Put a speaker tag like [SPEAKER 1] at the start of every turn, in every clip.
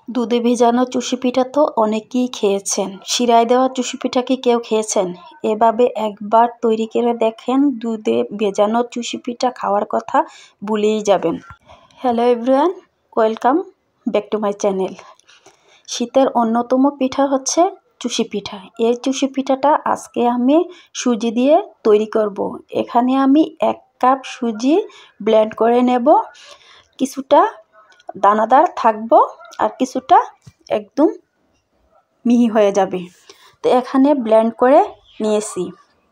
[SPEAKER 1] দুধে ভেজানো চুষি পিঠা তো অনেকেই খেয়েছেন। শিরায় দেওয়া চুষি পিঠা কি কেউ খেয়েছেন? এভাবে একবার তৈরি করে দেখেন, দুধে ভেজানো চুষি পিঠা খাওয়ার কথা ভুলেই যাবেন। Hello everyone, welcome back to my channel. শীতের অন্যতম পিঠা হচ্ছে চুষি পিঠা। এই চুষি পিঠাটা আজকে আমি সুজি দিয়ে তৈরি করব। এখানে আমি 1 কাপ সুজি ব্লেন্ড করে নেব। কিছুটা দানাদার থাকবো আর কিছুটা একদম মিহি হয়ে যাবে। তো এখানে ব্লেন্ড করে নিয়েছি।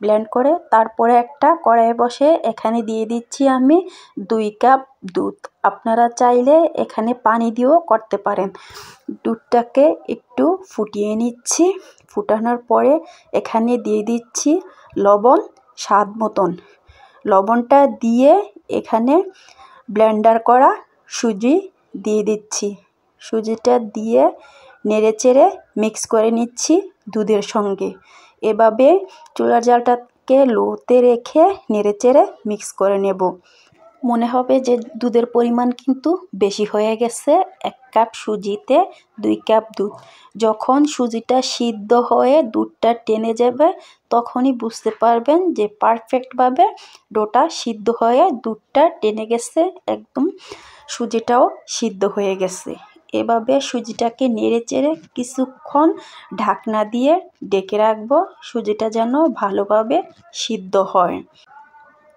[SPEAKER 1] ব্লেন্ড করে তারপরে একটা কড়াইয়ে বসে এখানে দিয়ে দিচ্ছি আমি 2 কাপ দুধ। আপনারা চাইলে এখানে পানি দিয়েও করতে পারেন। দুধটাকে একটু ফুটিয়ে নিচ্ছি। ফুটানোর পরে এখানে দিয়ে দিচ্ছি লবণ স্বাদ মতন। লবণটা দিয়ে এখানে ব্লেন্ডার করা সুজি দিয়ে দিচ্ছি। সুজিটা দিয়ে নেড়েচেড়ে মিক্স করে নিচ্ছি দুধের সঙ্গে। এভাবে চুলার জালটাকে লোতে রেখে নেড়েচেড়ে মিক্স করে নেব। মনে হবে যে দুধের পরিমাণ কিন্তু বেশি হয়ে গেছে। 1 কাপ সুজিতে 2 কাপ দুধ। যখন সুজিটা সিদ্ধ হয়ে দুধটা টেনে যাবে তখনই বুঝতে পারবেন যে পারফেক্টভাবে ডোটা সিদ্ধ হয়ে দুধটা টেনে গেছে, একদম সুজিটাও সিদ্ধ হয়ে গেছে। এভাবে সুজিটাকে নেড়েচেড়ে কিছুক্ষণ ঢাকনা দিয়ে ঢেকে রাখবো, সুজিটা যেন ভালোভাবে সিদ্ধ হয়।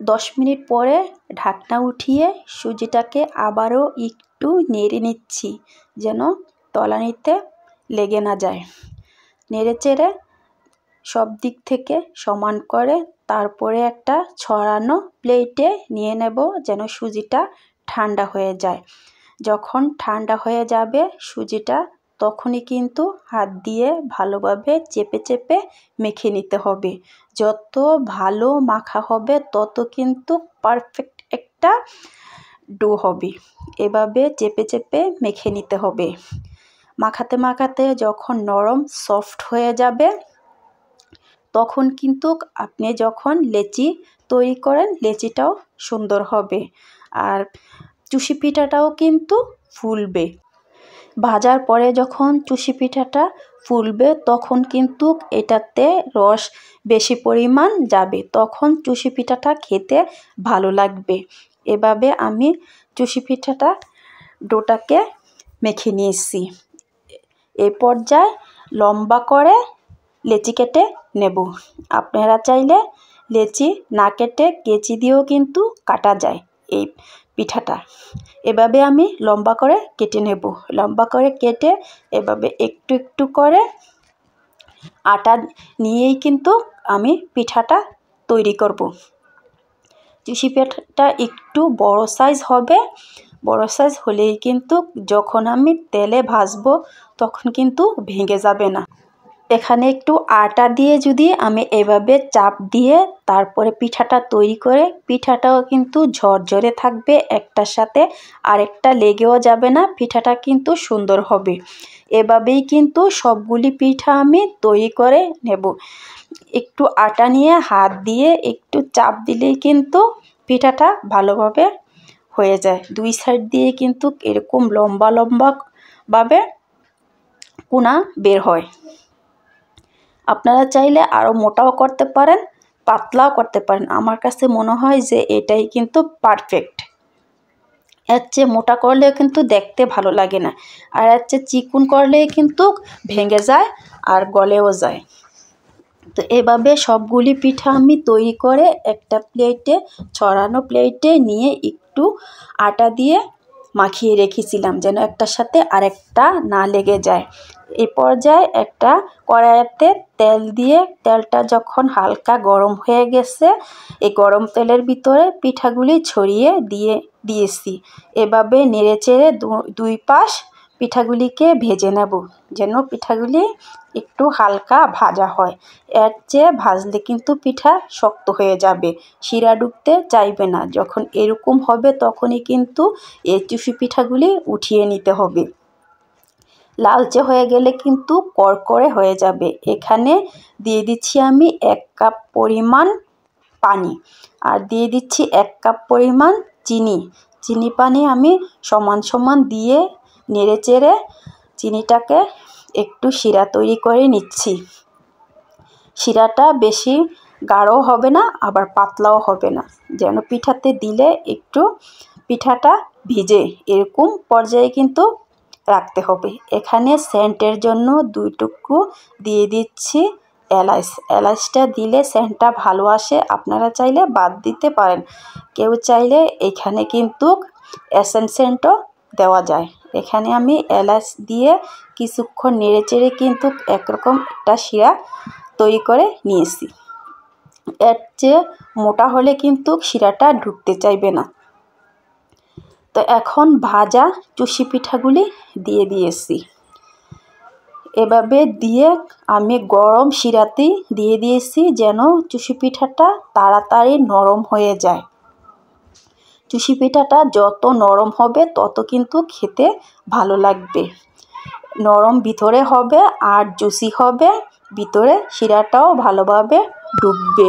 [SPEAKER 1] 10 মিনিট পরে ঢাকনা উঠিয়ে সুজিটাকে আবারও একটু নেড়ে নিচ্ছি যেন তলানিতে লেগে না যায়। নেড়েচেড়ে সব দিক থেকে সমান করে তারপরে একটা ছড়ানো প্লেটে নিয়ে নেব যেন সুজিটা ঠান্ডা হয়ে যায়। যখন ঠান্ডা হয়ে যাবে সুজিটা তখনই কিন্তু হাত দিয়ে ভালোভাবে চেপে চেপে মেখে নিতে হবে। যত ভালো মাখা হবে তত কিন্তু পারফেক্ট একটা ডো হবে। এভাবে চেপে চেপে মেখে নিতে হবে। মাখাতে মাখাতে যখন নরম সফট হয়ে যাবে তখন কিন্তু আপনি যখন লেচি তৈরি করেন লেচিটাও সুন্দর হবে আর চুষি পিঠাটাও কিন্তু ফুলবে। ভাজার পরে যখন চুষি পিঠাটা ফুলবে তখন কিন্তু এটাতে রস বেশি পরিমাণ যাবে, তখন চুষি পিঠাটা খেতে ভালো লাগবে। এভাবে আমি চুষি পিঠাটা ডোটাকে মেখে নিয়েছি। এই পর্যায়ে লম্বা করে লেচি কেটে নেব। আপনারা চাইলে লেচি না কেটে কেচি দিয়েও কিন্তু কাটা যায় এই পিঠাটা। এভাবে আমি লম্বা করে কেটে নেব। লম্বা করে কেটে এভাবে একটু একটু করে আটা নিয়েই কিন্তু আমি পিঠাটা তৈরি করব। চুষি পিঠাটা একটু বড় সাইজ হবে। বড় সাইজ হলেই কিন্তু যখন আমি তেলে ভাজবো তখন কিন্তু ভেঙে যাবে না। এখানে একটু আটা দিয়ে যদি আমি এভাবে চাপ দিয়ে তারপরে পিঠাটা তৈরি করে পিঠাটাও কিন্তু ঝরঝরে থাকবে, একটার সাথে আরেকটা লেগেও যাবে না, পিঠাটা কিন্তু সুন্দর হবে। এভাবেই কিন্তু সবগুলি পিঠা আমি তৈরি করে নেব। একটু আটা নিয়ে হাত দিয়ে একটু চাপ দিলেই কিন্তু পিঠাটা ভালোভাবে হয়ে যায়। 2 সাইড দিয়ে কিন্তু এরকম লম্বা লম্বাভাবে কোনা বের হয়। আপনারা চাইলে আরও মোটাও করতে পারেন, পাতলাও করতে পারেন। আমার কাছে মনে হয় যে এটাই কিন্তু পারফেক্ট। এর চেয়ে মোটা করলেও কিন্তু দেখতে ভালো লাগে না, আর এর চেয়ে চিকন করলে কিন্তু ভেঙে যায় আর গলেও যায়। তো এভাবে সবগুলি পিঠা আমি তৈরি করে একটা প্লেটে, ছড়ানো প্লেটে নিয়ে একটু আটা দিয়ে মাখিয়ে রেখেছিলাম যেন একটার সাথে আরেকটা না লেগে যায়। এই পর্যায়ে একটা কড়াইতে তেল দিয়ে তেলটা যখন হালকা গরম হয়ে গেছে এই গরম তেলের ভিতরে পিঠাগুলি ছড়িয়ে দিয়েছি। এভাবে নেড়েচেড়ে 2 পাশ পিঠাগুলিকে ভেজে নেব যেন পিঠাগুলি একটু হালকা ভাজা হয়। এর চেয়ে ভাজলে কিন্তু পিঠা শক্ত হয়ে যাবে, শিরা ঢুকতে চাইবে না। যখন এরকম হবে তখনই কিন্তু এই চুষি পিঠাগুলি উঠিয়ে নিতে হবে। লালচে হয়ে গেলে কিন্তু করকরে হয়ে যাবে। এখানে দিয়ে দিচ্ছি আমি 1 কাপ পরিমাণ পানি আর দিয়ে দিচ্ছি 1 কাপ পরিমাণ চিনি। চিনি পানি আমি সমান সমান দিয়ে নেড়েচেড়ে চিনিটাকে একটু শিরা তৈরি করে নিচ্ছি। শিরাটা বেশি গাঢ়ও হবে না আবার পাতলাও হবে না, যেন পিঠাতে দিলে একটু পিঠাটা ভিজে এরকম পর্যায়ে কিন্তু রাখতে হবে। এখানে সেন্টের জন্য 2 টুকরো দিয়ে দিচ্ছি এলাচ। এলাচটা দিলে সেন্টটা ভালো আসে, আপনারা চাইলে বাদ দিতে পারেন। কেউ চাইলে এখানে কিন্তু এসেন্সও দেওয়া যায়। এখানে আমি এলাচ দিয়ে কিছুক্ষণ নেড়েচেড়ে কিন্তু একরকম একটা শিরা তৈরি করে নিয়েছি। এর চেয়ে মোটা হলে কিন্তু শিরাটা ঢুকতে চাইবে না। তো এখন ভাজা চুষি পিঠাগুলি দিয়ে দিয়েছি। এভাবে দিয়ে আমি গরম শিরাতেই দিয়ে দিয়েছি যেন চুষি পিঠাটা তাড়াতাড়ি নরম হয়ে যায়। চুষি পিঠাটা যত নরম হবে তত কিন্তু খেতে ভালো লাগবে। নরম ভিতরে হবে আর জুসি হবে, ভিতরে শিরাটাও ভালোভাবে ডুববে।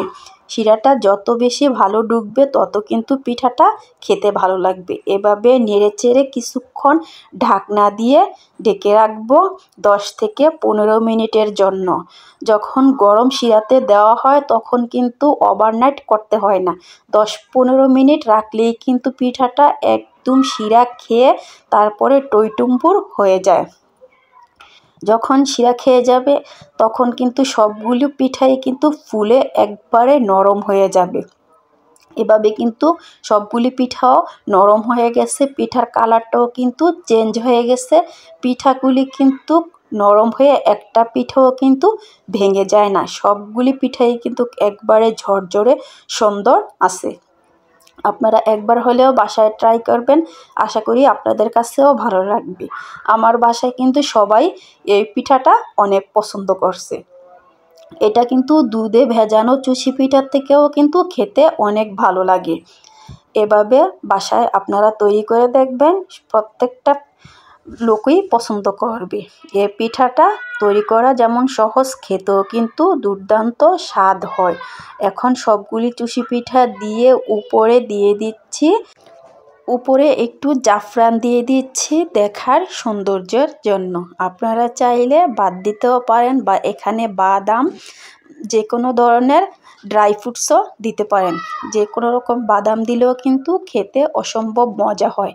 [SPEAKER 1] শিরাটা যত বেশি ভালো ডুববে তত কিন্তু পিঠাটা খেতে ভালো লাগবে। এভাবে নেড়েচেড়ে কিছুক্ষণ ঢাকনা দিয়ে ঢেকে রাখবো 10 থেকে 15 মিনিটের জন্য। যখন গরম শিরাতে দেওয়া হয় তখন কিন্তু ওভারনাইট করতে হয় না, 10-15 মিনিট রাখলেই কিন্তু পিঠাটা একদম শিরা খেয়ে তারপরে টইটুম্বুর হয়ে যায়। যখন শিরা খেয়ে যাবে তখন কিন্তু সবগুলো পিঠাই কিন্তু ফুলে একবারে নরম হয়ে যাবে। এভাবে কিন্তু সবগুলি পিঠাও নরম হয়ে গেছে, পিঠার কালারটাও কিন্তু চেঞ্জ হয়ে গেছে। পিঠাগুলি কিন্তু নরম হয়ে একটা পিঠাও কিন্তু ভেঙে যায় না, সবগুলি পিঠাই কিন্তু একবারে ঝরঝরে সুন্দর আছে। আপনারা একবার হলেও বাসায় ট্রাই করবেন, আশা করি আপনাদের কাছেও ভালো লাগবে। আমার বাসায় কিন্তু সবাই এই পিঠাটা অনেক পছন্দ করছে। এটা কিন্তু দুধে ভেজানো চুষি পিঠার থেকেও কিন্তু খেতে অনেক ভালো লাগে। এভাবে বাসায় আপনারা তৈরি করে দেখবেন, প্রত্যেকটা লোকই পছন্দ করবে। এই পিঠাটা তৈরি করা যেমন সহজ, খেতেও কিন্তু দুর্দান্ত স্বাদ হয়। এখন সবগুলি চুষি পিঠা দিয়ে উপরে দিয়ে দিচ্ছি, উপরে একটু জাফরান দিয়ে দিচ্ছি দেখার সৌন্দর্যের জন্য। আপনারা চাইলে বাদ দিতেও পারেন বা এখানে বাদাম যে কোনো ধরনের ড্রাই ফ্রুটসও দিতে পারেন। যে কোনো রকম বাদাম দিলেও কিন্তু খেতে অসম্ভব মজা হয়।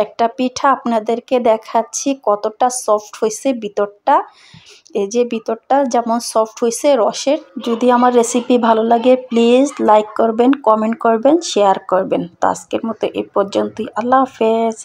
[SPEAKER 1] একটা পিঠা আপনাদেরকে দেখাচ্ছি কতটা সফট হয়েছে ভিতরটা। এই যে ভিতরটা যেমন সফট হয়েছে রসের। যদি আমার রেসিপি ভালো লাগে প্লিজ লাইক করবেন, কমেন্ট করবেন, শেয়ার করবেন। তো আজকের মতো এই পর্যন্তই। আল্লাহ হাফেজ।